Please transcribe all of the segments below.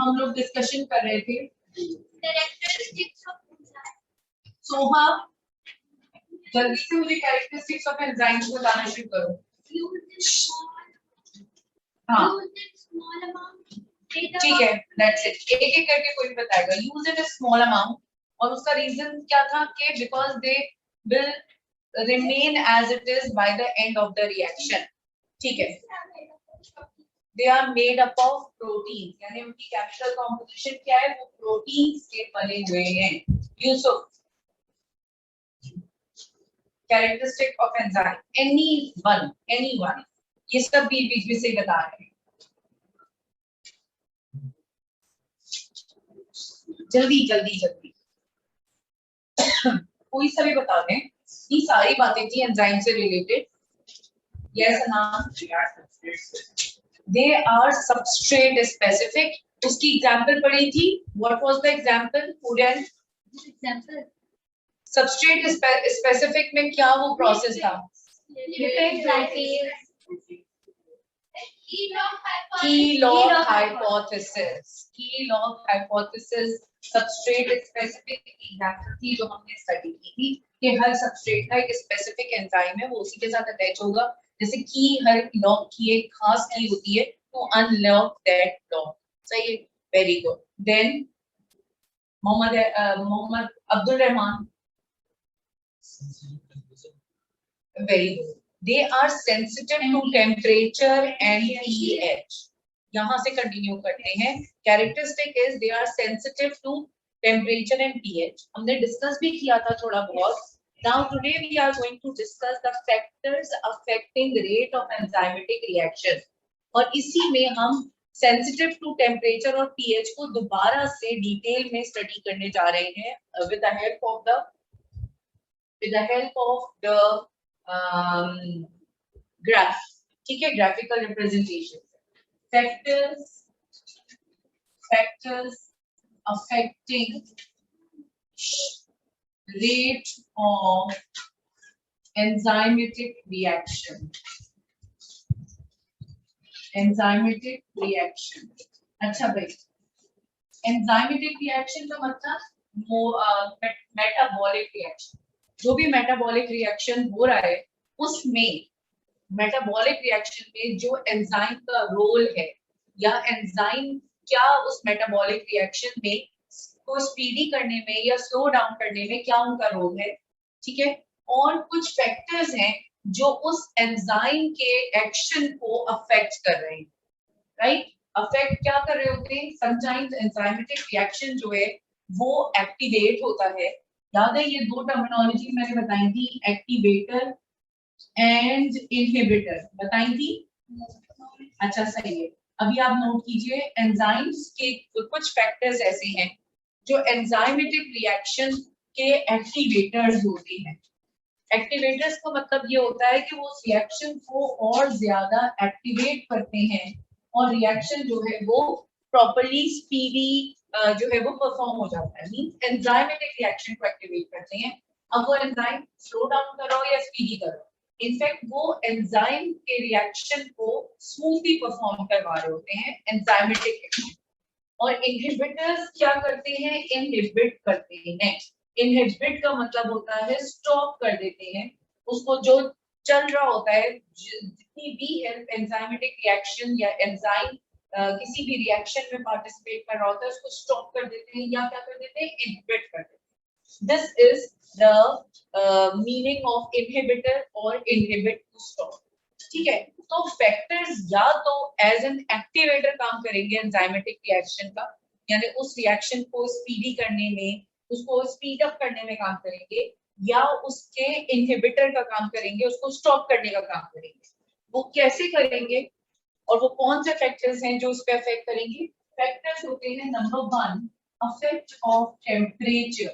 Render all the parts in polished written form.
हम लोग डिस्कशन कर रहे थे कैरेक्टरिस्टिक्स ऑफ एंजाइम। सोहा जल्दी से मुझे कैरेक्टरिस्टिक्स ऑफ एंजाइम्स बताना शुरू करो। हाँ ठीक है, दैट्स इट। एक एक करके कोई बताएगा। Use in a small amount, और उसका रीजन क्या था कि because they will remain as it is by the end of the reaction. ठीक है, they are made up of protein, यानी उनकी केमिकल कॉम्पोजिशन क्या है, वो प्रोटीन्स के बने हुए हैं। Yusuf, characteristic of enzyme, anyone, ये सब भी बीच में से बता रहे हैं। जल्दी जल्दी जल्दी कोई सा भी बता दें। ये सारी बातें थी एंजाइम से रिलेटेड। यस अनाम, दे आर सबस्ट्रेट स्पेसिफिक। उसकी एग्जांपल पढ़ी थी। What was the example? Food and example substrate specific में क्या वो प्रोसेस था? Keylog hypothesis substrate specific example थी जो हमने स्टडी की थी कि हर सबस्ट्रेट का एक स्पेसिफिक एंजाइम है, वो उसी के साथ अटैच होगा। जैसे की हर लॉक की एक खास की होती है टू अनलॉक दैट लॉक। सही है, very good. Then Mohammed Abdul Rahman, very good. They are sensitive to temperature and pH. यहाँ से कंटिन्यू करते हैं। Characteristic is they are sensitive to temperature and pH. हमने डिस्कस भी किया था थोड़ा बहुत। Now today we are going to discuss the factors affecting rate of enzymatic reaction. और इसी में हम sensitive to temperature और pH को दोबारा से डिटेल में स्टडी करने जा रहे हैं with the help of the graph. ठीक है, graphical representation. Factors affecting rate of enzymatic reaction. अच्छा भाई, enzymatic reaction का मतलब metabolic reaction। जो भी मेटाबॉलिक रिएक्शन हो रहा है उसमें, मेटाबॉलिक रिएक्शन में जो एंजाइम का रोल है या एंजाइम क्या उस मेटाबॉलिक रिएक्शन में को स्पीडी करने में या स्लो डाउन करने में क्या उनका रोल है। ठीक है, और कुछ फैक्टर्स हैं जो उस एंजाइम के एक्शन को अफेक्ट कर रहे हैं। राइट, अफेक्ट क्या कर रहे होते हैं? समटाइम्स एंजाइमेटिक रिएक्शन जो है वो एक्टिवेट होता है। याद है ये दो टर्मिनोलॉजी मैंने बताई थी, एक्टिवेटर एंड इनहिबिटर बताई थी। अच्छा सही है, अभी आप नोट कीजिए। एंजाइम्स के कुछ फैक्टर्स ऐसे हैं जो एंजाइमेटिक रिएक्शन के एक्टिवेटर्स होते हैं। एक्टिवेटर्स का मतलब ये होता है कि वो रिएक्शन को और ज्यादा एक्टिवेट करते हैं और रिएक्शन जो है वो प्रॉपर्ली स्पीडी जो है वो परफॉर्म हो जाता है। मींस एंजाइमेटिक रिएक्शन को एक्टिवेट करते हैं। अब वो एंजाइम स्लो डाउन करो या स्पीडी करो, इनफैक्ट वो एंजाइम के रिएक्शन को स्मूथली परफॉर्म करवा रहे होते हैं, एंजाइमेटिक एक्शन। और इनहिबिटर्स क्या करते हैं? इनहिबिट करते हैं। इनहिबिट का मतलब होता है स्टॉप कर देते हैं उसको, जो चल रहा होता है, जितनी भी हेल्प एंजाइमेटिक रिएक्शन या एंजाइम किसी भी रिएक्शन में पार्टिसिपेट कर रहा होता है उसको स्टॉप कर देते हैं या क्या कर देते हैं? इनहिबिट कर देते हैं। This is the meaning of inhibitor और इनहिबिट टू स्टॉप। ठीक है, तो फैक्टर्स या तो एज एन एक्टिवेटर काम करेंगे एंजाइमेटिक रिएक्शन का, यानी उस रिएक्शन को स्पीडी करने में, उसको स्पीड अप करने में काम करेंगे, या उसके इनहिबिटर का काम करेंगे, उसको स्टॉप करने का काम करेंगे। वो कैसे करेंगे और वो कौन से फैक्टर्स हैं जो उस पर अफेक्ट करेंगे? फैक्टर्स होते हैं number 1 affect of temperature.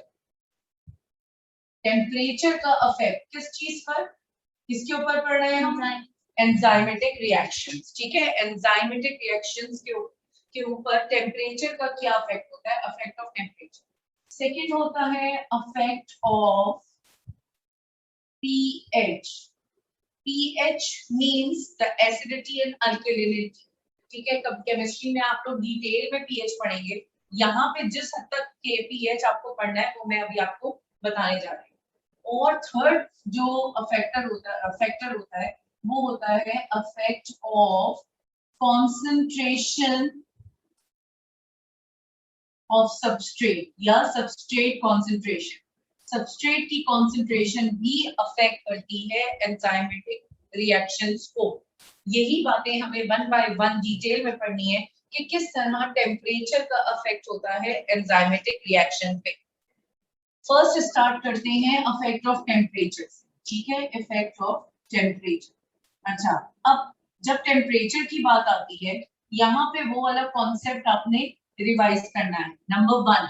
Temperature का अफेक्ट किस चीज पर, किसके ऊपर पड़ रहे हैं हम? Enzymatic reactions. ठीक है, एंजाइमेटिक रिएक्शंस के ऊपर टेम्परेचर का क्या अफेक्ट होता है? Affect of temperature. सेकेंड होता है affect of pH. pH means the acidity and alkalinity. ठीक है, कब केमिस्ट्री में आप लोग डिटेल में पीएच पढ़ेंगे, यहाँ पे जिस हद तक के पीएच आपको पढ़ना है वो मैं अभी आपको बताने जा रही हूँ। और थर्ड जो फैक्टर होता है वो होता है affect of concentration of substrate या सबस्ट्रेट कॉन्सेंट्रेशन। सबस्ट्रेट की कॉन्सेंट्रेशन भी अफेक्ट करती है एंजाइमेटिक रिएक्शंस को। यही बातें हमें वन बाय वन डिटेल में पढ़नी है कि किस तरह टेम्परेचर का अफेक्ट होता है एंजाइमेटिक रिएक्शन पे। फर्स्ट स्टार्ट करते हैं अफेक्ट ऑफ टेम्परेचर, ठीक है, इफेक्ट ऑफ टेम्परेचर। अच्छा, अब जब टेम्परेचर की बात आती है, यहाँ पे वो वाला कॉन्सेप्ट आपने रिवाइज करना है। Number 1,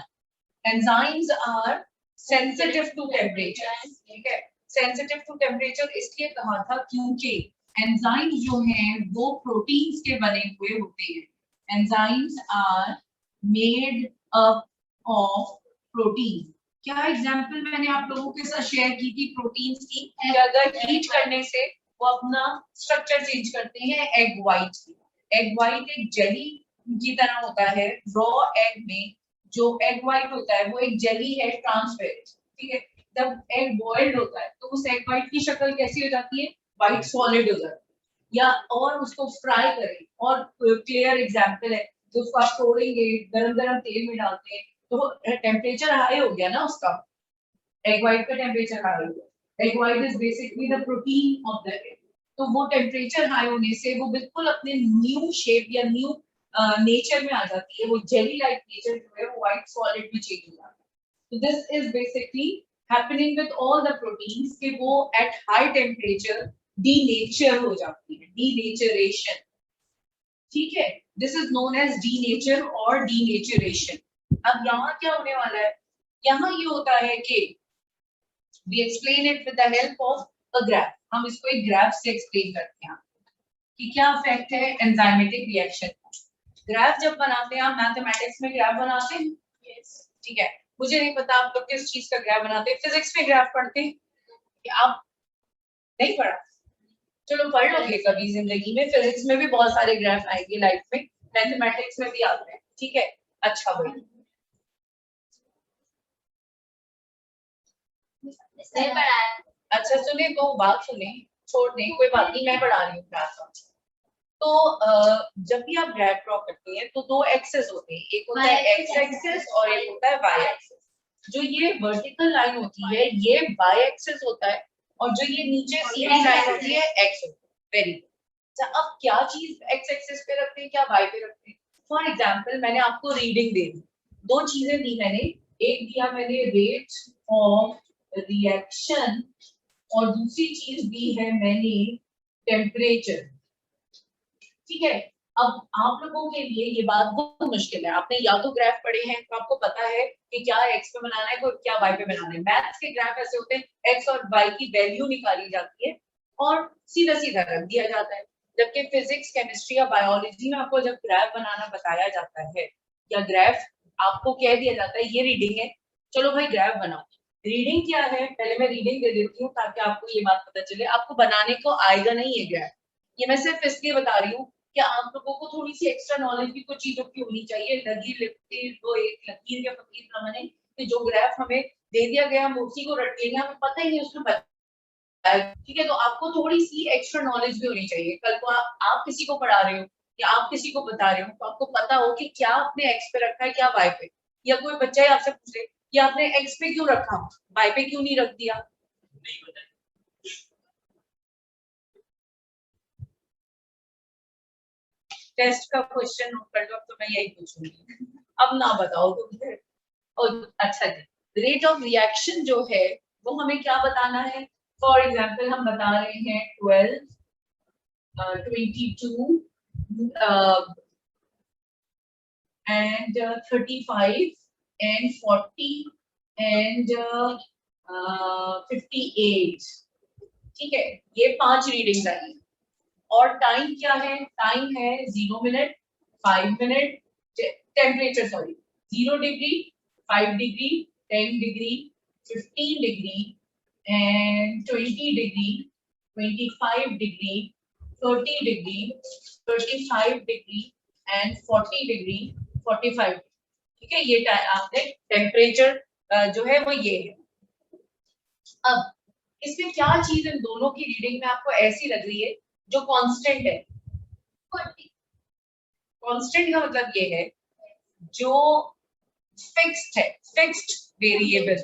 enzymes are sensitive to temperature, ठीक है। सेंसिटिव टू टेम्परेचर इसलिए कहा था क्योंकि एंजाइम्स जो हैं वो प्रोटीन्स के बने हुए होते हैं। Enzymes are made up of protein. क्या एग्जांपल मैंने आप लोगों के साथ शेयर की थी प्रोटीन्स की, कि अगर हीट करने से वो अपना स्ट्रक्चर चेंज करते हैं एग व्हाइट की। एग व्हाइट एक जेली की तरह होता है। रॉ एग में जो एग व्हाइट होता है वो एक जेली है, ट्रांसपेरेंट, ठीक है। जब एग बॉइल्ड होता है तो उस एग व्हाइट की शक्ल कैसी हो जाती है, व्हाइट सॉलिड हो जाती है। या और उसको फ्राई करें, और क्लियर एग्जांपल है, तो उसको आप तोड़ेंगे, गरम गरम तेल में डालते हैं तो टेम्परेचर हाई हो गया ना उसका, एग व्हाइट का टेम्परेचर हाई हो गया। Egg white is basically the protein of the egg. तो वो टेम्परेचर हाई होने से वो बिल्कुल अपने न्यू शेप या न्यू नेचर में आ जाती है। वो जेली लाइक नेचर जो है वो व्हाइट सॉलिड में चेंज हो जाता है। तो this is basically happening with all the proteins कि वो एट हाई टेम्परेचर डीनेचर हो जाती है, डीनेचरेशन, ठीक है। This is known as denature और डीनेचरेशन। अब यहाँ क्या होने वाला है, यहाँ ये होता है कि we explain it with the help of a graph। हम इसको एक ग्राफ से एक्सप्लेन करते हैं कि क्या इफेक्ट है एंजाइमेटिक रिएक्शन का। ग्राफ जब बनाते हैं, आप मैथमेटिक्स में ग्राफ बनाते हैं, yes। ठीक है, मुझे नहीं पता आप लोग किस चीज का ग्राफ बनाते हैं। फिजिक्स में ग्राफ पढ़ते हैं कि आप नहीं पढ़ा, चलो पढ़ लोगे कभी जिंदगी में। फिजिक्स में भी बहुत सारे ग्राफ आएंगे लाइफ में, मैथमेटिक्स में भी आते हैं, ठीक है। अच्छा भाई, नहीं पढ़ा है। अच्छा सुने, तो बात सुने, छोड़ दें, कोई बात नहीं, मैं पढ़ा रही हूँ ग्राफ। तो जब भी आप ग्राफ ड्रॉ करते हैं तो दो एक्सेस होते हैं, एक होता है एक्स एक्सेस और एक होता है वाई एक्सेस। जो ये वर्टिकल लाइन होती है ये वाई एक्सेस होता है, और जो ये नीचे सीधी लाइन होती है एक्स होता है। Very good. अच्छा, अब क्या चीज एक्स एक्सेस पे रखते हैं, क्या वाई पे रखते हैं। फॉर एग्जाम्पल मैंने आपको रीडिंग दे दी, दो चीजें दी मैंने, एक दिया मैंने रेट ऑफ रिएक्शन और दूसरी चीज दी है मैंने टेम्परेचर, ठीक है। अब आप लोगों के लिए ये बात बहुत मुश्किल है, आपने या तो ग्राफ पढ़े हैं तो आपको पता है कि क्या एक्स पे बनाना है क्या वाई पे बनाना है। मैथ्स के ग्राफ ऐसे होते हैं, एक्स और वाई की वैल्यू निकाली जाती है और सीधा सीधा रख दिया जाता है। जबकि फिजिक्स, केमिस्ट्री या बायोलॉजी में आपको जब ग्राफ बनाना बताया जाता है या ग्राफ आपको कह दिया जाता है ये रीडिंग है, चलो भाई ग्राफ बनाओ। रीडिंग क्या है, पहले मैं रीडिंग दे देती हूँ ताकि आपको ये बात पता चले। आपको बनाने को आएगा नहीं है ग्राफ, ये मैं सिर्फ इसलिए बता रही हूँ कि आप लोगों को थोड़ी सी एक्स्ट्रा नॉलेज भी कुछ चीजों की होनी चाहिए। लगी लिखती वो एक लकीर या फकीर समझे कि जो ग्राफ हमें दे दिया गया हम उसी को रट लेंगे, हमें पता ही नहीं उसमें बताया, ठीक है। तो आपको थोड़ी सी एक्स्ट्रा नॉलेज भी होनी चाहिए। कल को आप किसी को पढ़ा रहे हो या आप किसी को बता रहे हो तो आपको पता हो कि क्या आपने एक्स पे रखा है क्या वाई पे। या कोई बच्चा ही आपसे पूछे कि आपने एक्स पे क्यों रखा, वाई पे क्यों नहीं रख दिया, नहीं पता। टेस्ट का क्वेश्चन नोट कर लो, अब तो मैं यही पूछूंगी, अब ना बताओ तुम। अच्छा जी, रेट ऑफ रिएक्शन जो है वो हमें क्या बताना है। फॉर एग्जांपल हम बता रहे हैं 12, 22 and 35 and 40 and 58, ठीक है। ये 5 रीडिंग्स आई हैं और टाइम क्या है, टाइम है 0 minute, 5 minute, temperature sorry 0 degree, 5 degree, 10 degree, 15 degree and 20 degree, 25 degree, 30 degree, 35 degree, and 40 degree 45, ठीक है। ये आपने टेम्परेचर जो है वो ये है। अब इसमें क्या चीज इन दोनों की रीडिंग में आपको ऐसी लग रही है जो कांस्टेंट है? 40. कांस्टेंट का मतलब ये है जो फिक्स्ड है, fixed variable,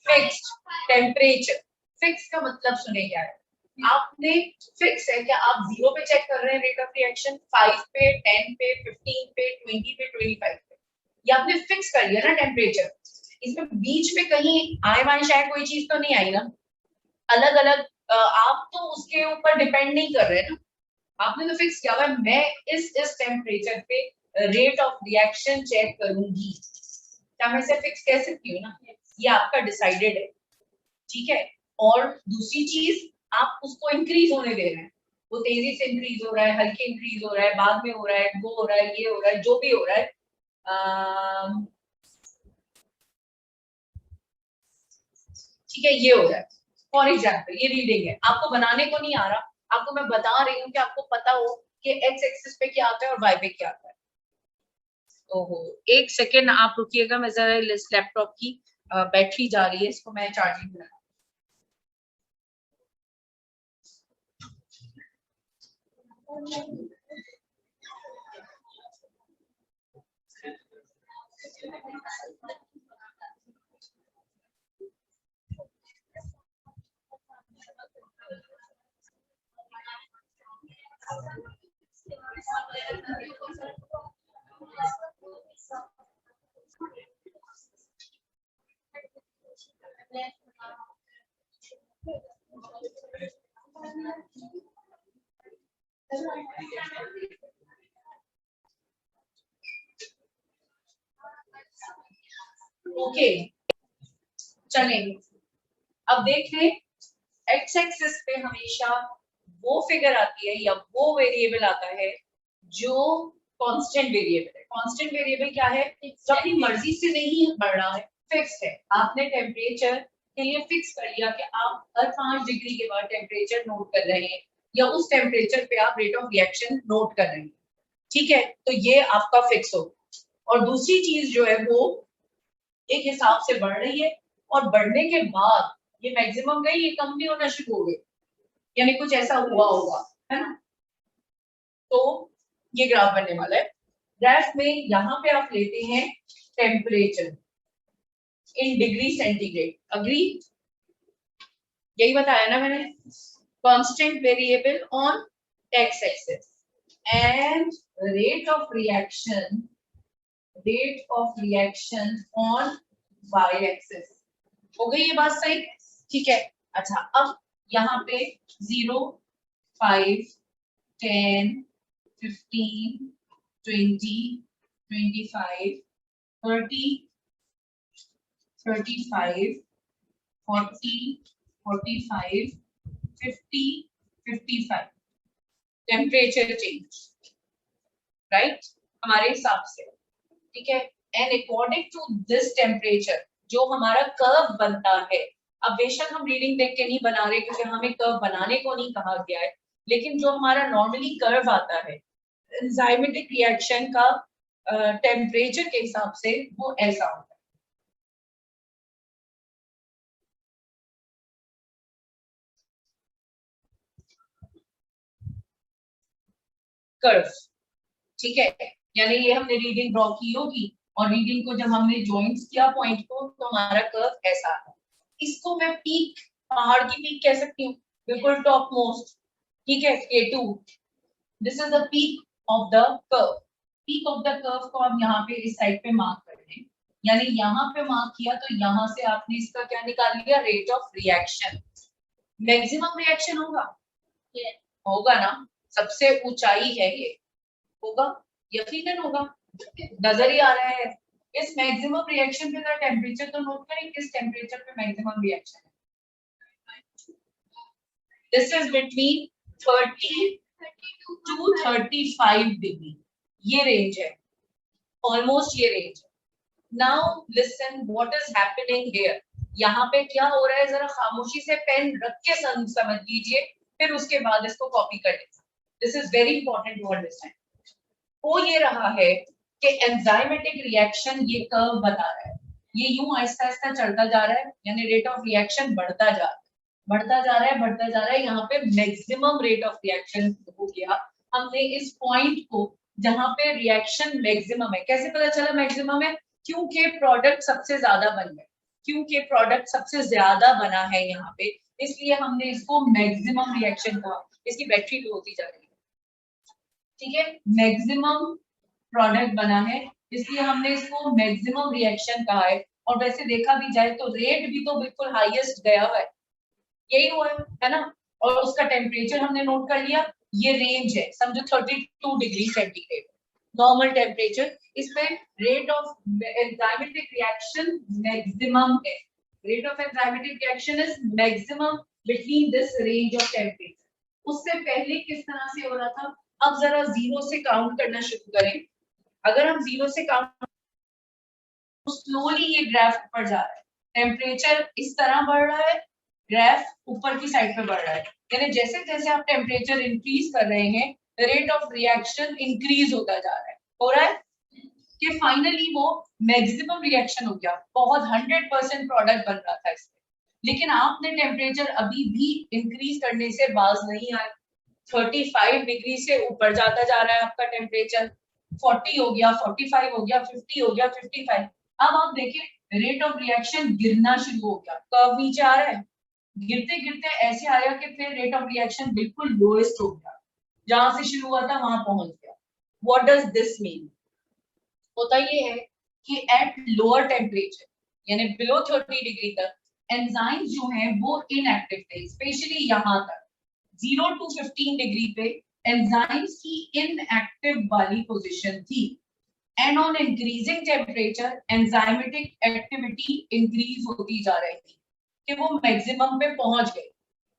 fixed temperature. Fix का मतलब सुने क्या है, आपने फिक्स है क्या, आप 0 पे चेक कर रहे हैं रेट ऑफ रिएक्शन, 5 पे, 10 पे, 15 पे, 20 पे, 25 पे, ये आपने फिक्स कर लिया ना टेम्परेचर। इसमें बीच में कहीं आए बाएं शायद कोई चीज तो नहीं आई ना, अलग अलग आप तो उसके ऊपर डिपेंड नहीं कर रहे ना, आपने तो फिक्स किया हुआ है मैं इस टेम्परेचर पे रेट ऑफ रिएक्शन चेक करूंगी, क्या मैं इसे फिक्स कह सकती हूँ ना, ये आपका डिसाइडेड है, ठीक है। और दूसरी चीज आप उसको इंक्रीज होने दे रहे हैं, वो तेजी से इंक्रीज हो रहा है, हल्के इंक्रीज हो रहा है, बाद में हो रहा है, वो हो रहा है, ये हो रहा है, जो भी हो रहा है, ठीक है, ये हो रहा है। फॉर एग्जाम्पल ये रीडिंग है, आपको बनाने को नहीं आ रहा, आपको मैं बता रही हूँ कि आपको पता हो कि एक्स एक्सिस पे क्या आता है और वाई पे क्या आता है। ओहो, एक सेकेंड आप रुकिएगा, मैं जरा इस लैपटॉप की बैटरी जा रही है, इसको मैं चार्जिंग में। ओके, चलेंगे। अब देख लें, एक्स एक्सिस पे हमेशा वो फिगर आती है या वो वेरिएबल आता है जो कांस्टेंट वेरिएबल है। कांस्टेंट वेरिएबल क्या है, जो अपनी मर्जी से नहीं बढ़ रहा है, फिक्स है। आपने टेम्परेचर के लिए फिक्स कर लिया कि आप हर 5 डिग्री के बाद टेम्परेचर नोट कर रहे हैं या उस टेम्परेचर पे आप रेट ऑफ रिएक्शन नोट कर रहे हैं, ठीक है, तो ये आपका फिक्स हो। और दूसरी चीज जो है वो एक हिसाब से बढ़ रही है और बढ़ने के बाद ये मैक्सिमम गई, ये कम भी होना शुरू हो गई, यानी कुछ ऐसा हुआ होगा, है ना। तो ये ग्राफ बनने वाला है। ग्राफ में यहाँ पे आप लेते हैं temperature in degree centigrade, agree, यही बताया ना मैंने, constant variable on X axis and rate of reaction on Y axis. हो गई ये बात सही, ठीक है। अच्छा, अब यहाँ पे 0, 5, 10, 15, 20, 25, 30, 35, 40, 45, 50, 55 टेम्परेचर चेंज, राइट, हमारे हिसाब से, ठीक है। And according to this temperature जो हमारा कर्व बनता है, अब बेशक हम रीडिंग देख के नहीं बना रहे क्योंकि हमें कर्व बनाने को नहीं कहा गया है, लेकिन जो हमारा नॉर्मली कर्व आता है एंजाइमेटिक रिएक्शन का टेम्परेचर के हिसाब से वो ऐसा होता है। कर्व, ठीक है, यानी ये हमने रीडिंग ड्रॉ की होगी और रीडिंग को जब हमने ज्वाइंट किया पॉइंट को तो हमारा कर्व ऐसा है। इसको मैं पीक, पहाड़ की पीक कह सकती हूँ, बिल्कुल टॉप मोस्ट, ठीक है, K2, this is the peak of the curve. Peak of the curve को आप यहाँ पे इस साइड पे मार्क कर दें, यानी यहाँ पे मार्क किया तो यहाँ से आपने इसका क्या निकाल लिया, rate of reaction. Maximum reaction होगा, होगा ना, सबसे ऊंचाई है ये, होगा, यकीनन होगा, नजर ही आ रहा है। इस मैक्सिमम रिएक्शन पे टेम्परेचर तो नोट करें, किस टेम्परेचर पे मैक्सिमम रिएक्शन है। This is between 30 to 35 degree, ये रेंज है, ऑलमोस्ट ये रेंज है। Now listen what is happening here, यहाँ पे क्या हो रहा है, जरा खामोशी से पेन रख के समझ लीजिए, फिर उसके बाद इसको कॉपी कर लीजिए। This is very important to understand. वो ये रहा है कि एंजाइमेटिक रिएक्शन ये कर्व बना रहा है, ये यूं आहिस्ता आहिस्ता चढ़ता जा रहा है, यानी रेट ऑफ रिएक्शन बढ़ता जा रहा है, बढ़ता जा रहा है, बढ़ता जा रहा है। यहाँ पे मैक्सिमम रेट ऑफ रिएक्शन हो गया। हमने इस पॉइंट को जहां पे रिएक्शन मैक्सिमम है, कैसे पता चला मैक्सिमम है? क्योंकि प्रोडक्ट सबसे ज्यादा बन गए, क्योंकि प्रोडक्ट सबसे ज्यादा बना है यहाँ पे, इसलिए हमने इसको मैक्सिमम रिएक्शन कहा। इसकी बैटरी लो होती जा रही है, ठीक है, मैक्सिमम प्रोडक्ट बना है, इसलिए हमने इसको मैक्सिमम रिएक्शन कहा है। और वैसे देखा भी जाए तो रेट भी तो बिल्कुल हाईएस्ट गया हुआ है, यही हुआ है ना। और उसका टेम्परेचर हमने नोट कर लिया, ये रेंज है, समझो 32 डिग्री सेंटीग्रेड नॉर्मल टेम्परेचर। इसमें rate of enzymatic reaction maximum है, rate of enzymatic reaction is maximum between this range of temperature. उससे पहले किस तरह से हो रहा था? अब जरा जीरो से काउंट करना शुरू करें। अगर हम जीरो से काउंट, तो स्लोली ये ग्राफ ऊपर जा रहा है, टेम्परेचर इस तरह बढ़ रहा है, ग्राफ ऊपर की साइड पे बढ़ रहा है, यानी जैसे जैसे आप टेम्परेचर इंक्रीज कर रहे हैं, रेट ऑफ रिएक्शन इंक्रीज होता जा रहा है, हो रहा है कि फाइनली वो मैक्सिमम रिएक्शन हो गया, बहुत 100% प्रोडक्ट बन रहा था इसमें। लेकिन आपने टेम्परेचर अभी भी इंक्रीज करने से बाज नहीं आए, 35 डिग्री से ऊपर जाता जा रहा है आपका टेम्परेचर, 40 हो गया, 45 हो गया, 50 हो गया, 55। अब आप देखिए रेट ऑफ रिएक्शन गिरना शुरू हो गया, कर्व नीचे आ रहा है, गिरते गिरते ऐसे आया कि फिर रेट ऑफ रिएक्शन बिल्कुल लोएस्ट हो गया, जहां से शुरू हुआ था वहां पहुंच गया। What does this mean? होता ये है कि एट लोअर टेम्परेचर यानी बिलो 30 डिग्री तक एंजाइम्स जो हैं वो इनएक्टिव थे, स्पेशली यहाँ तक 0 to 15 डिग्री पे एंजाइम्स की इनएक्टिव वाली पोजीशन थी। And on increasing temperature enzymatic activity increase होती जा रही थी कि वो मैक्सिमम पे पहुंच गए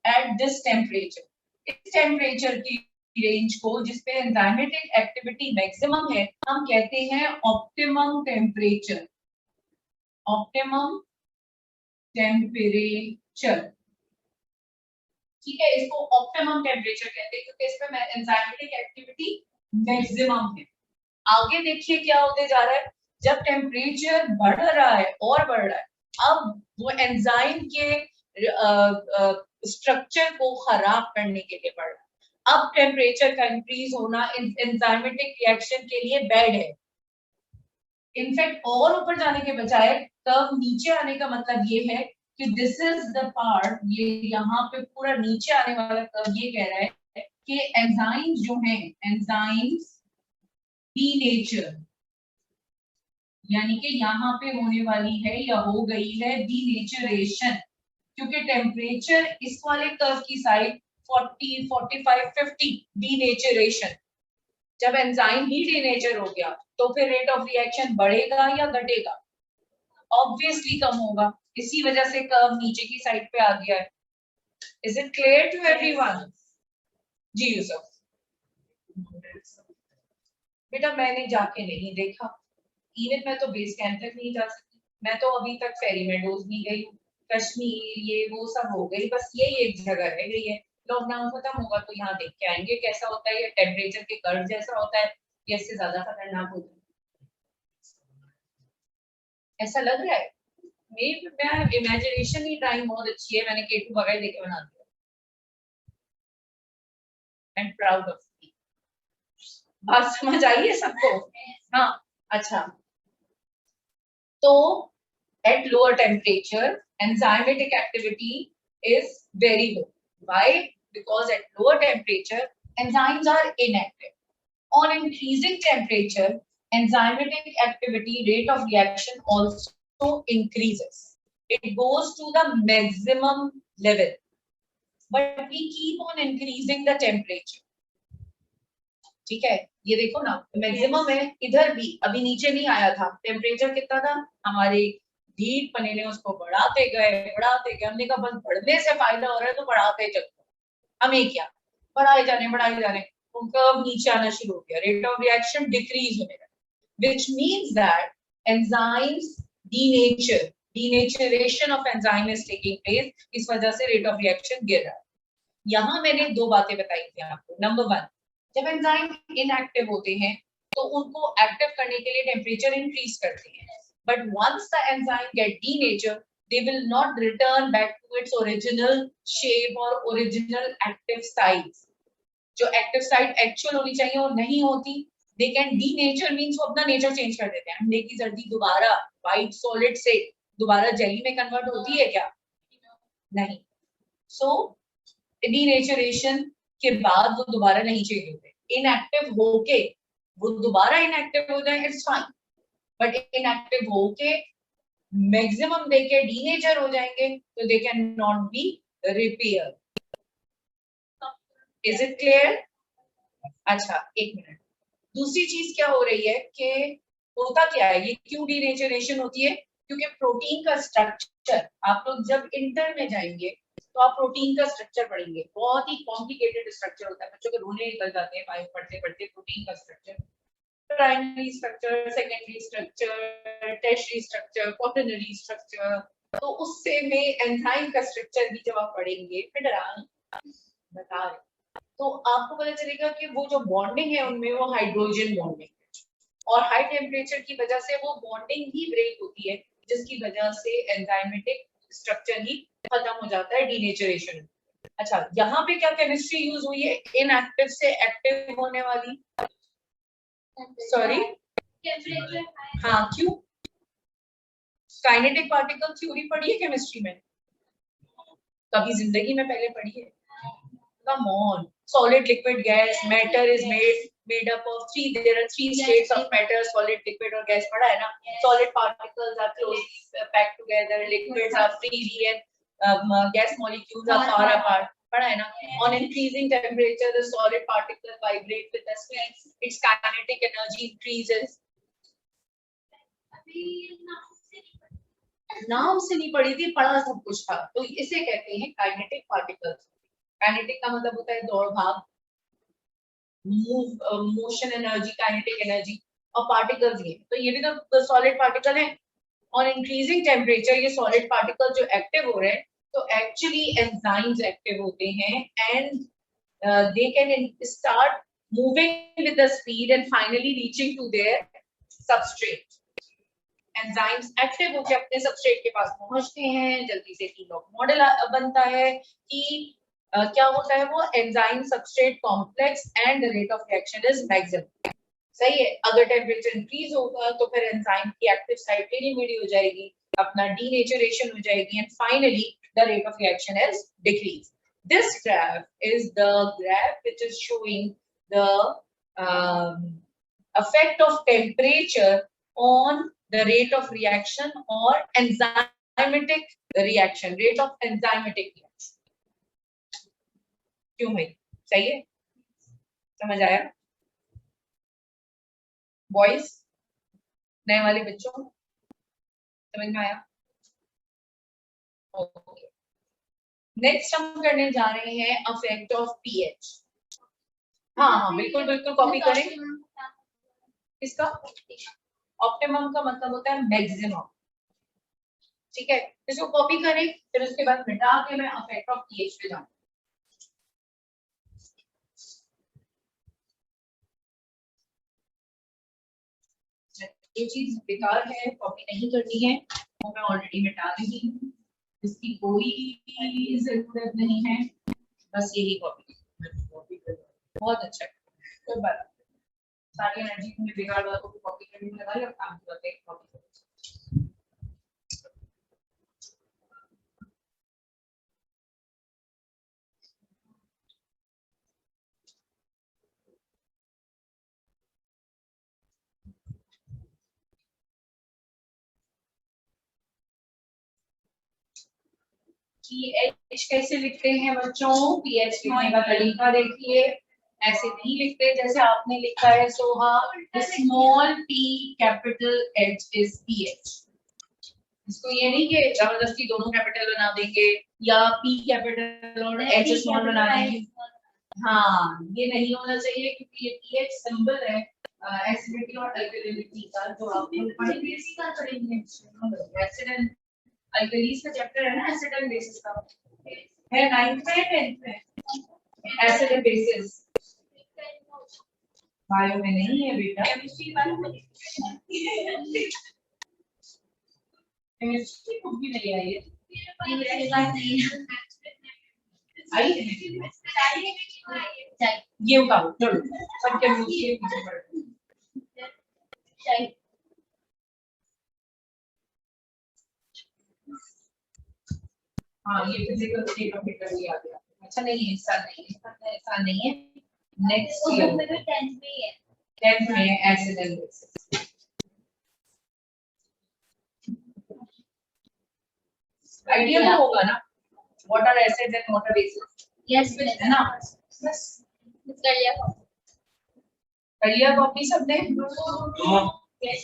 एट दिस टेम्परेचर। इस टेम्परेचर की रेंज को जिसपे एंजाइमेटिक एक्टिविटी मैक्सिमम है हम कहते हैं ऑप्टिमम टेम्परेचर, ऑप्टिमम टेम्परेचर, ठीक है, इसको ऑप्टिमम टेम्परेचर कहते हैं क्योंकि इसमें एंजाइमेटिक एक्टिविटी मैक्सिमम है। आगे देखिए क्या होते जा रहा है, जब टेम्परेचर बढ़ रहा है और बढ़ रहा है, अब वो एंजाइम के स्ट्रक्चर को खराब करने के लिए बढ़ रहा है। अब टेम्परेचर का इंक्रीज होना एंजाइमेटिक रिएक्शन के लिए बैड है। इनफैक्ट और ऊपर जाने के बजाय कर्व नीचे आने का मतलब ये है कि दिस इज द पार्ट, ये यहाँ पे पूरा नीचे आने वाला कर्व ये कह रहा है कि एंजाइम्स जो हैं, एंजाइम्स डीनेचर, यानी कि यहाँ पे होने वाली है या हो गई है डीनेचरेशन, क्योंकि टेम्परेचर इस वाले कर्व की साइड 40, 45, 50 डीनेचरेशन, जब एंजाइम ही डीनेचर हो गया तो फिर रेट ऑफ रिएक्शन बढ़ेगा या घटेगा? ऑब्वियसली कम होगा, इसी वजह से कर्व नीचे की साइड पे आ गया है। Is it clear to everyone? जी यूसुफ। बेटा मैंने जाके नहीं देखा, इवन मैं तो बेस कैंप तक नहीं जा सकती, मैं तो अभी तक फेरी मेडोज नहीं गई हूँ, कश्मीर ये वो सब हो गई, बस ये एक जगह रह गई है। लॉकडाउन खत्म होगा तो यहाँ देख के आएंगे कैसा होता है, ये टेम्परेचर के कर्व जैसा होता है या इससे ज्यादा खतरनाक होता है, ऐसा लग रहा है। मेरी इमेजिनेशन ही टाइम बहुत अच्छी है, मैंने K2 बगैर देखे बना दिया। I am proud of me. बात समझ आई है सबको? हाँ, अच्छा, तो at lower temperature enzymatic activity is very low. Why? Because at lower temperature enzymes are inactive. On increasing temperature enzymatic activity rate of reaction also increases, it goes to the maximum level, but we keep on increasing the temperature, ठीक है। ये देखो ना maximum है, इधर भी अभी नीचे नहीं आया था, टेम्परेचर कितना था, हमारे हीट पने ने उसको बढ़ाते गए, हमने कहा बस बढ़ने से फायदा हो रहा है तो बढ़ाते चलते, हमें क्या, बढ़ाए जाने उनका अब नीचे आना शुरू हो गया, रेट ऑफ रिएक्शन डिक्रीज होने लगा, which means that enzymes denaturation of enzyme is taking place, इस वजह से रेट ऑफ रिएक्शन गिर रहा है। यहाँ मैंने दो बातें बताई थी आपको। नंबर वन, जब एंजाइम इनएक्टिव होते हैं तो उनको एक्टिव करने के लिए टेम्परेचर इंक्रीज करते हैं. But once the enzyme get denature, they will not return back to its original shape or original active size. जो एक्टिव साइट एक्चुअल होनी चाहिए और नहीं होती, they can denature means वो अपना नेचर चेंज कर देते हैं. अंडे की जर्दी दोबारा व्हाइट सॉलिड से दोबारा जेली में कन्वर्ट होती है क्या? नहीं. सो डीनेचरेशन के बाद वो दोबारा नहीं चेंज होते. इनएक्टिव होके वो दोबारा इनएक्टिव हो जाए, इट्स फाइन. बट इनएक्टिव होके मैक्सिमम देके डीनेचर हो जाएंगे तो they can not be repair. Is it clear? अच्छा, एक मिनट. दूसरी चीज क्या हो रही है कि होता क्या है, ये क्यों डीनेचरेशन होती है? क्योंकि प्रोटीन का स्ट्रक्चर, आप लोग जब इंटर में जाएंगे तो आप प्रोटीन का स्ट्रक्चर पढ़ेंगे. बहुत ही कॉम्प्लिकेटेड स्ट्रक्चर होता है, बच्चों के रोने निकल जाते हैं बायो पढ़ते पढ़ते. प्रोटीन का structure, primary structure, secondary structure, tertiary structure, quaternary structure. तो उससे में एंजाइम का स्ट्रक्चर भी जब आप पढ़ेंगे बता रहे, तो आपको पता चलेगा कि वो जो बॉन्डिंग है उनमें वो हाइड्रोजन बॉन्डिंग है, और हाई टेम्परेचर की वजह से वो बॉन्डिंग ही ब्रेक होती है, जिसकी वजह से एंजाइमेटिक स्ट्रक्चर ही खत्म हो जाता है, डीनेचरेशन. अच्छा, यहाँ पे क्या केमिस्ट्री यूज हुई है? इनएक्टिव से एक्टिव होने वाली. सॉरी, हाँ, क्यों? काइनेटिक पार्टिकल थ्योरी पढ़ी है केमिस्ट्री में? कभी जिंदगी में पहले पढ़ी है? Come on. Solid, liquid, gas. Matter is made up of three. There are three states of matter: solid, liquid, और gas. पढ़ा है ना? Solid particles are closely packed together. Liquids are freely, and gas molecules are far apart. पढ़ा है ना? On increasing temperature, the solid particles vibrate with the speed. Its kinetic energy increases. नाम से नहीं पढ़ी थी, पढ़ा सब कुछ था. तो इसे कहते हैं काइनेटिक पार्टिकल्स. काइनेटिक का मतलब होता है दौड़ भाग, move, motion energy, kinetic energy. और पार्टिकल्स ये, तो ये भी तो सॉलिड पार्टिकल है. और इंक्रीजिंग टेम्परेचर ये सॉलिड पार्टिकल जो एक्टिव हो रहे हैं, तो एक्चुअली एंजाइम्स एक्टिव होते हैं, and they can start moving with the speed and finally reaching to their substrate. Enzymes active होकर अपने सबस्ट्रेट के पास पहुंचते हैं, जल्दी से कीलॉग मॉडल बनता है कि क्या होता है, वो enzyme substrate complex and the rate of reaction is maximum. सही है. अगर टेम्परेचर इंक्रीज होगा तो फिर एंजाइम की एक्टिव साइट टेढ़ी-मेढ़ी हो जाएगी, अपना डीनेचरेशन हो जाएगी, and finally the rate of reaction is decrease. This graph is the graph which is showing the effect of temperature on the rate of reaction or enzymatic reaction, rate of enzymatic reaction. क्यों भाई? सही है? समझ आया? Boys, नए वाले बच्चों, समझ में आया? ओके. नेक्स्ट हम करने जा रहे हैं अफेक्ट ऑफ पीएच. हाँ हाँ, बिल्कुल बिल्कुल कॉपी करें. इसका ऑप्टिमम का मतलब होता है मैक्सिमम. ठीक है, इसको कॉपी करें, फिर उसके बाद मिटा के मैं अफेक्ट ऑफ पीएच पे जाऊं. ये चीज बेकार है, कॉपी नहीं करनी है, वो मैं ऑलरेडी मिटा रही हूँ, इसकी कोई जरूरत नहीं है, बस यही कॉपी. बहुत अच्छा है, कोई बात. सारी एनर्जी में बेकार बातों को कॉपी करने में लगाई और काम करते हैं कॉपी. पीएच कैसे लिखते हैं बच्चों? पीएच लिखने का तरीका देखिए, ऐसे नहीं लिखते जैसे आपने लिखा है Soha. Small P capital H is pH. इसको ये नहीं कि जबरदस्ती दोनों कैपिटल बना देंगे या पी कैपिटल और एच स्मॉल बना देंगे. हाँ, ये नहीं होना चाहिए, क्योंकि ये पीएच सिंबल है एसिडिटी और अल्कलिनिटी का, जो आप लोग पढ़ेंगे. एसिड एंड अल्कलीज का चैप्टर है ना, एसिड एंड बेसिस का है 9th में 10th में. एसिड एंड बेसिस बायो में नहीं है बेटा, केमिस्ट्री बुक भी नहीं आई है। आई है? ये उठाओ चलो, सब केमिस्ट्री के पीछे पड़ते हैं। हाँ ये फिजिकल स्टेट ऑफ इंटरव्यू आ गया। अच्छा नहीं है, ऐसा नहीं है, ऐसा नहीं है। नेक्स्ट ईयर में 10th में है, 10th में एसिड एंड बेसिस। आइडिया तो होगा ना, what are acids and what are bases? Yes है ना, बस कर लिया कॉपी सबने? यस।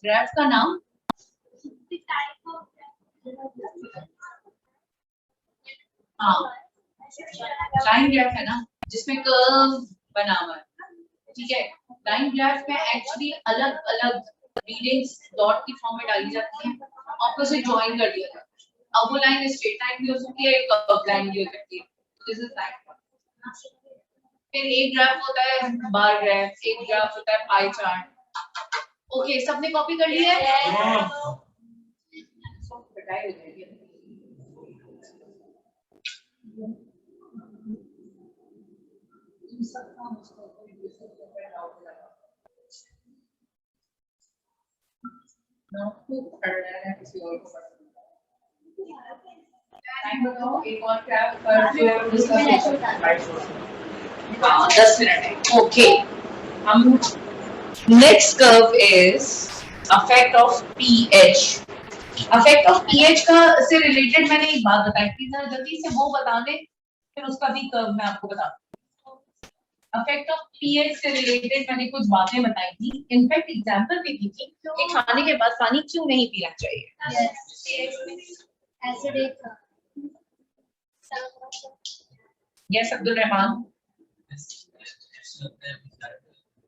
ग्राफ का नाम हाँ लाइन ग्राफ है ना, जिसमें कर्व बना हुआ है, ठीक है। लाइन ग्राफ में एक्चुअली अलग अलग रीडिंग्स डॉट की फॉर्म में डाली जाती हैं, आपको उसे ज्वाइन कर दिया जाता है। अब वो लाइन स्ट्रेट लाइन भी हो सकती है, एक कर्व लाइन भी हो सकती है। This is line. फिर एक ग्राफ होता है बार ग्राफ, एक ग्राफ होता है पाई चार्ट। ओके सबने कॉपी कर लिया है? बताइए बताइए। किसी और को टाइम बताओ, एक और ग्राफ पर हाँ 10 मिनट है। ओके हम next curve is affect of pH. Affect of pH का से रिलेटेड मैंने एक बात बताई थी, जल्दी से वो बता दें, फिर उसका भी कर्व मैं आपको बता दूं। अफेक्ट ऑफ पीएच से रिलेटेड मैंने कुछ बातें बताई थी, इनफैक्ट एग्जांपल भी दी थी कि खाने के बाद पानी क्यों नहीं पीना चाहिए। यस अब्दुल रहमान,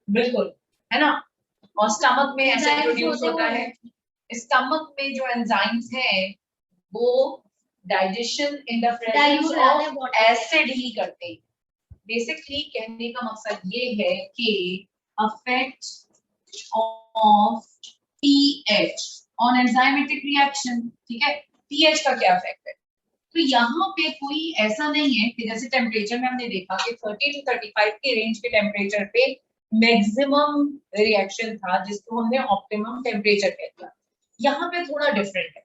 बिल्कुल है ना। और स्टमक में एसिड प्रोड्यूस होता है, स्टमक में जो एंजाइम्स हैं वो digestion in the presence of acid ही करते हैं। बेसिकली कहने का मकसद ये है कि affect of pH on enzymatic reaction, ठीक है। पीएच का क्या इफेक्ट है? तो यहाँ पे कोई ऐसा नहीं है कि जैसे टेम्परेचर में हमने देखा कि 30 to 35 के रेंज के टेम्परेचर पे मैक्सिमम रिएक्शन था, जिसको हमने ऑप्टिमम टेम्परेचर कहते हैं। यहाँ पे थोड़ा डिफरेंट है,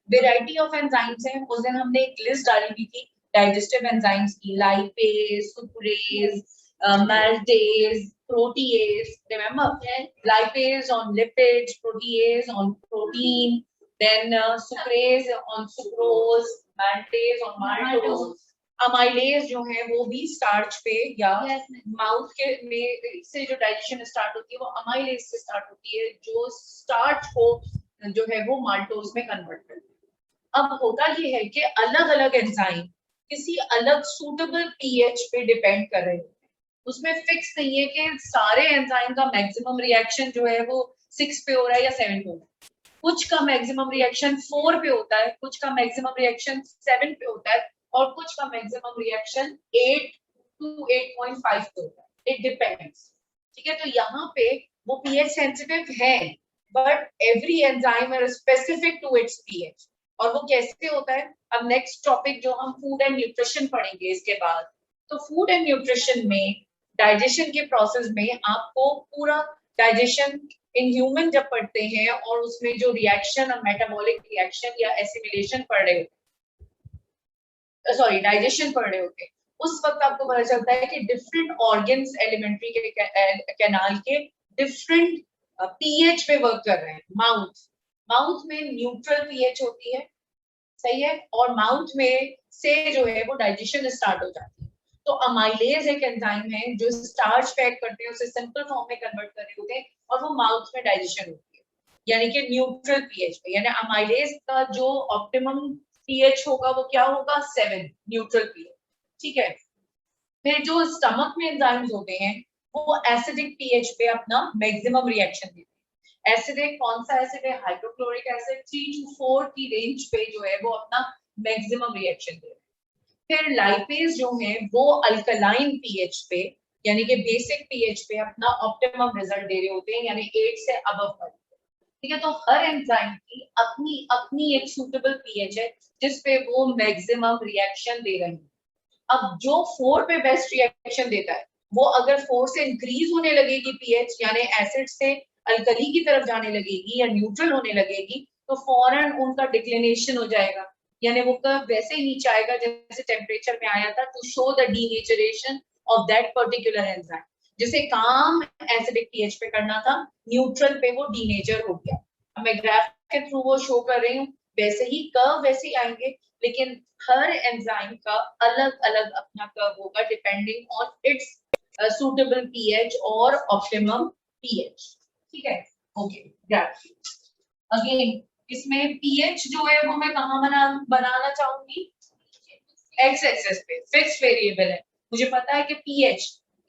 वेराइटी ऑफ एंजाइम्स हैं। उस दिन हमने एक लिस्ट डाली हुई थी डाइजेस्टिव एंजाइम्स की, lipase, sucrase, maltase, protease, remember lipase on lipids, protease on protein, then sucrase on sucrose, maltase on maltose, amylase जो है वो भी स्टार्च पे या माउथ के में से जो डाइजेशन स्टार्ट होती है वो अमाइलेज से स्टार्ट होती है, जो स्टार्च को जो है वो माल्टोज में कन्वर्ट करती है। अब होता ये है कि अलग अलग एंजाइम किसी अलग सूटेबल पीएच पे डिपेंड कर रहे हैं, उसमें फिक्स नहीं है कि सारे एंजाइम का मैक्सिमम रिएक्शन जो है वो 6 पे हो रहा है या 7 पे हो रहा है। कुछ का मैक्सिमम रिएक्शन 4 पे होता है, कुछ का मैक्सिमम रिएक्शन 7 पे होता है और कुछ का मैक्सिमम रिएक्शन 8 to 8.5 पे होता है। इट डिपेंड्स, ठीक है। तो यहाँ पे वो पीएच सेंसिटिव है, but every enzyme is specific to its pH. और वो कैसे होता है, अब नेक्स्ट टॉपिक जो हम फूड एंड न्यूट्रिशन पढ़ेंगे इसके बाद, तो फूड एंड न्यूट्रिशन में डाइजेशन के प्रोसेस में आपको पूरा डाइजेशन इन ह्यूमन जब पढ़ते हैं और उसमें जो रिएक्शन और मेटाबॉलिक रिएक्शन या एसिमिलेशन पढ़ रहे होते, सॉरी डाइजेशन पढ़ रहे होते, उस वक्त आपको पता चलता है कि डिफरेंट ऑर्गन्स एलिमेंट्री के कैनाल के डिफरेंट पीएच पे वर्क कर रहे हैं। माउथ में न्यूट्रल पीएच होती है, सही है, और माउथ में से जो है वो डाइजेशन स्टार्ट हो जाती है। तो अमाइलेज एक एंजाइम है जो स्टार्च पैक करते हैं उसे सिंपल फॉर्म में कन्वर्ट कर रहे होते हैं और वो माउथ में डाइजेशन होती है, यानी कि न्यूट्रल पीएच पे, यानी अमाइलेज का जो ऑप्टिमम पीएच होगा वो क्या होगा 7 न्यूट्रल पीएच। ठीक है, फिर जो स्टमक में एंजाइम्स होते हैं वो एसिडिक पीएच पे अपना मैक्सिमम रिएक्शन देते हैं। एसिडिक कौन सा एसिड है? हाइड्रोक्लोरिक एसिड 3 to 4 की रेंज पे जो है वो अपना मैक्सिमम रिएक्शन दे रहे हैं। फिर लाइपेज जो है वो अल्कलाइन पीएच पे यानी कि बेसिक पीएच पे अपना ऑप्टिमम रिजल्ट दे रहे होते हैं, यानी 8 से अबव पर। ठीक है, तो हर एंजाइम की अपनी अपनी एक सूटेबल पीएच है जिस पे वो मैक्सिमम रिएक्शन दे रहे हैं। अब जो 4 पे बेस्ट रिएक्शन देता है वो अगर 4 से इंक्रीज होने लगेगी पीएच, यानी एसिड से अल्कली की तरफ जाने लगेगी या न्यूट्रल होने लगेगी, तो फौरन उनका डिक्लिनेशन हो जाएगा, यानी वो कर्व वैसे ही नीचे आएगा जैसे टेम्परेचर में आया था, to show the denaturation of that particular enzyme. जैसे काम एसिडिक पीएच पे करना था, न्यूट्रल पे वो डीनेचर हो गया। अब मैं ग्राफ के थ्रू वो शो कर रही हूँ, वैसे ही कर्व वैसे ही आएंगे, लेकिन हर एंजाइम का अलग अलग अपना कर्व होगा depending on it's suitable pH और ऑप्टिमम पीएच। ठीक है, ओके ग्राफ। अगेन इसमें पीएच जो है वो मैं कहाँ बनाना चाहूंगी? एक्स एक्सेस पे फिक्स वेरिएबल है, मुझे पता है कि पीएच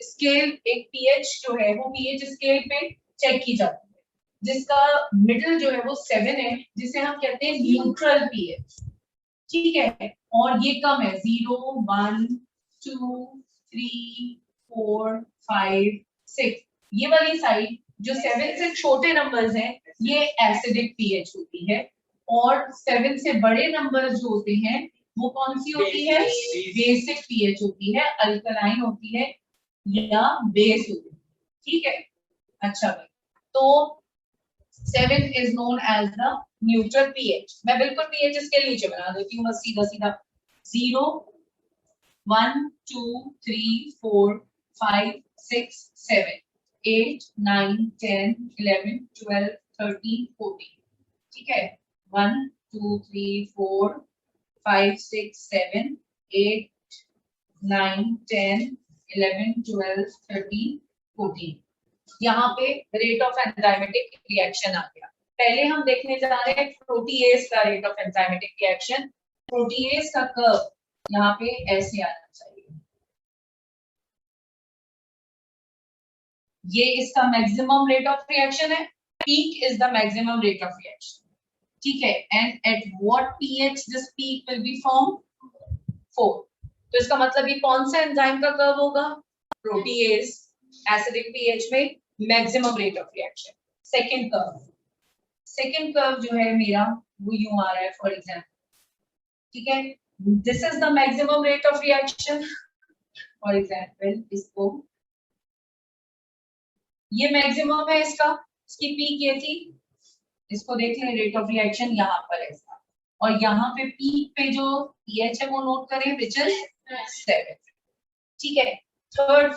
स्केल, एक पीएच जो है वो पीएच स्केल पे चेक की जाती है, जिसका मिडिल जो है वो 7 है, जिसे हम कहते हैं न्यूट्रल पीएच। ठीक है, और ये कम है 0 1 2 3 4 5 6, ये वाली साइड जो 7 से छोटे नंबर्स हैं ये एसिडिक पीएच होती है, और 7 से बड़े नंबर जो होते हैं वो कौन सी होती है? बेसिक पीएच होती है, अल्कलाइन होती है या बेस होती है। ठीक है, अच्छा भाई, तो 7 is known as the neutral pH। मैं बिल्कुल pH इसके नीचे बना देती हूँ, बस सीधा सीधा 0 1 2 3 4 5 6 7 8 9 10 11 12 13 14। ठीक है, 1 2 3 4 5 6 7 8 9 10 11 12 13 14। यहाँ पे रेट ऑफ एंजाइमेटिक रिएक्शन आ गया। पहले हम देखने जा रहे हैं प्रोटीएज का rate of enzymatic reaction. Protease का कर्व यहाँ पे ऐसे आना चाहिए, ये इसका मैक्सिमम रेट ऑफ रिएक्शन है, peak is the maximum rate of reaction. ठीक है, and at what pH this peak will be form 4। तो इसका मतलब ये कौन सा एंजाइम का कर्व होगा? प्रोटीएज, एसिडिक पीएच में maximum rate of reaction. Second curve जो है मेरा वो यूं आ रहा है फॉर एग्जांपल। ठीक है, this is the maximum rate of reaction for example, इसको ये मैक्सिमम है इसका, इसकी पीक ये थी, इसको देख लें रेट ऑफ रिएक्शन यहाँ पर है इसका, और यहाँ पे पीक पे जो पीएच है वो नोट करें विच इज 7। ठीक है, थर्ड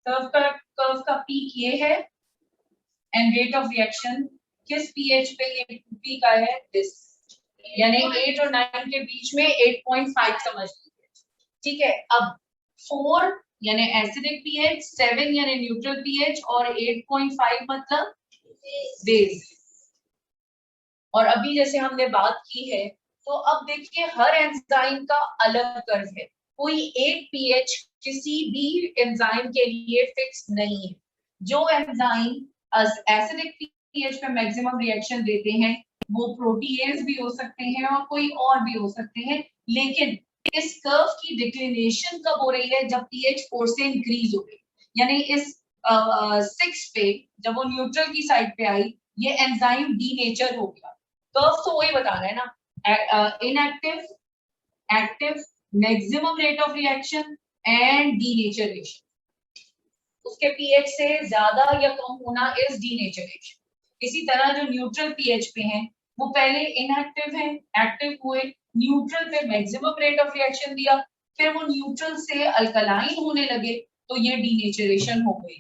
कर्व का पीक ये है, एंड रेट ऑफ रिएक्शन किस पीएच पे ये पीक आया है? दिस, यानी 8 और 9 के बीच में 8.5 समझ लीजिए। ठीक है, अब 4 यानी एसिडिक पीएच, 7 यानी न्यूट्रल पीएच, और 8.5 मतलब बेस। और अभी जैसे हमने बात की है, तो अब देखिए हर एंजाइम का अलग कर्व है, कोई एक पीएच किसी भी एंजाइम के लिए फिक्स नहीं है। जो एंजाइम एसिडिक पीएच पे मैक्सिमम रिएक्शन देते हैं वो प्रोटीएज भी हो सकते हैं और कोई और भी हो सकते हैं, लेकिन इस कर्व की डिक्लिनेशन कब हो रही है? जब पीएच 4 से इंक्रीज हो गई, यानी इस 6 पे जब वो न्यूट्रल की साइड पे आई ये एंजाइम डीनेचर हो गया। कर्व तो वही बता रहे हैं ना, inactive, active, maximum rate of reaction and denaturation. उसके पीएच से ज्यादा या कम होना इज डीनेचरेशन। इसी तरह जो न्यूट्रल पीएच पे हैं वो पहले इनएक्टिव हैं, एक्टिव हुए, न्यूट्रल पे मैक्सिमम रेट ऑफ रिएक्शन दिया, फिर वो न्यूट्रल से अल्कलाइन होने लगे तो ये डीनेचरेशन हो गई।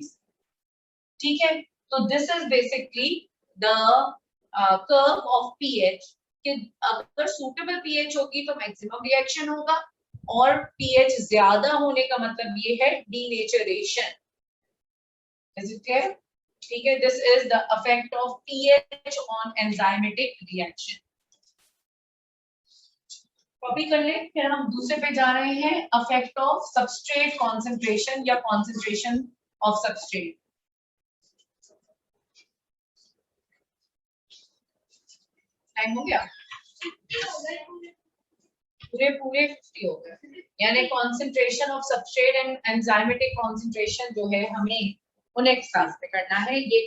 ठीक है, तो this is basically the curve of pH कि अगर सूटेबल पीएच होगी तो मैक्सिमम रिएक्शन होगा, और पीएच ज्यादा होने का मतलब ये है डीनेचरेशन। Is it clear? ठीक है, this is the effect of pH on enzymatic reaction. Copy कर ले, फिर हम दूसरे पे जा रहे हैं, इफेक्ट ऑफ सबस्ट्रेट कॉन्सेंट्रेशन या कॉन्सेंट्रेशन ऑफ सबस्ट्रेट। टाइम हो गया? पूरे 50 हो गए, यानी concentration of substrate and enzymatic concentration जो है हमें उन्हें एक साथ पे करना है। ये